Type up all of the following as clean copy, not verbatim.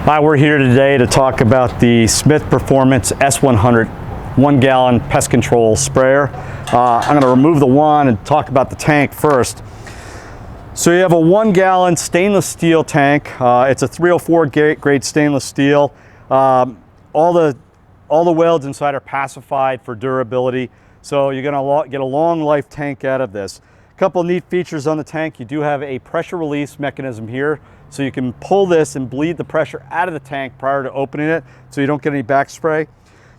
Hi, we're here today to talk about the Smith Performance S100 1-gallon pest control sprayer. I'm going to remove the wand and talk about the tank first. So you have a 1-gallon stainless steel tank. It's a 304 grade stainless steel. All the welds inside are pacified for durability. So you're going to get a long life tank out of this. A couple neat features on the tank. You do have a pressure release mechanism here, so you can pull this and bleed the pressure out of the tank prior to opening it, so you don't get any back spray.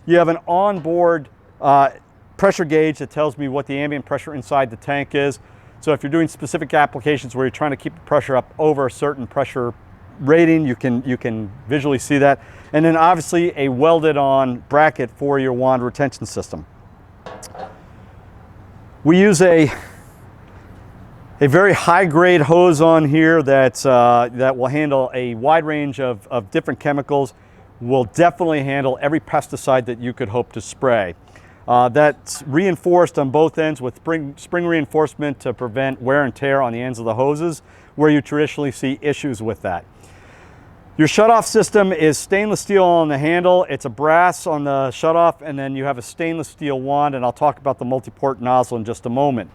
You have an onboard pressure gauge that tells me what the ambient pressure inside the tank is. So if you're doing specific applications where you're trying to keep the pressure up over a certain pressure rating, you can visually see that. And then obviously a welded on bracket for your wand retention system. We use a very high-grade hose on here that will handle a wide range of different chemicals. Will definitely handle every pesticide that you could hope to spray. That's reinforced on both ends with spring reinforcement to prevent wear and tear on the ends of the hoses, where you traditionally see issues with that. Your shutoff system is stainless steel on the handle. It's a brass on the shutoff, and then you have a stainless steel wand, and I'll talk about the multi-port nozzle in just a moment.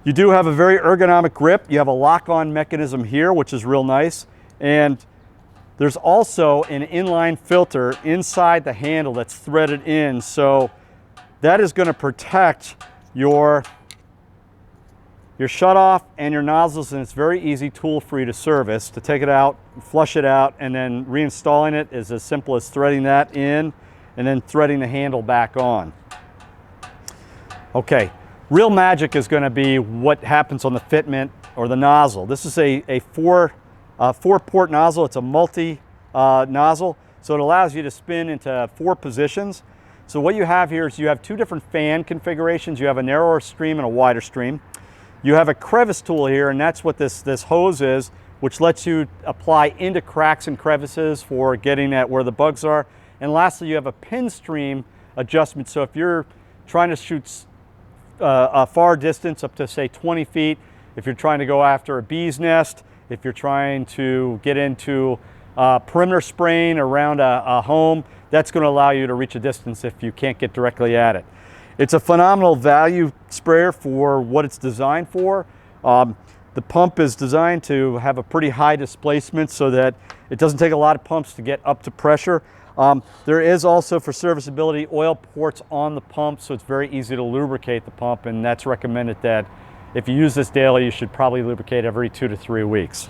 You do have a very ergonomic grip. You have a lock-on mechanism here, which is real nice. And there's also an inline filter inside the handle that's threaded in. So that is going to protect your shutoff and your nozzles, and it's very easy, tool-free to service. To take it out, flush it out, and then reinstalling it is as simple as threading that in and then threading the handle back on. Okay. Real magic is going to be what happens on the fitment or the nozzle. This is a four-port nozzle. It's a multi nozzle, so it allows you to spin into 4 positions. So what you have here is you have 2 different fan configurations. You have a narrower stream and a wider stream. You have a crevice tool here, and that's what this hose is, which lets you apply into cracks and crevices for getting at where the bugs are. And lastly, you have a pin stream adjustment. So if you're trying to shoot a far distance up to say 20 feet, if you're trying to go after a bee's nest, if you're trying to get into perimeter spraying around a home, that's going to allow you to reach a distance if you can't get directly at it. It's a phenomenal value sprayer for what it's designed for. The pump is designed to have a pretty high displacement so that it doesn't take a lot of pumps to get up to pressure. There is also, for serviceability, oil ports on the pump, so it's very easy to lubricate the pump, and that's recommended that if you use this daily, you should probably lubricate every 2 to 3 weeks.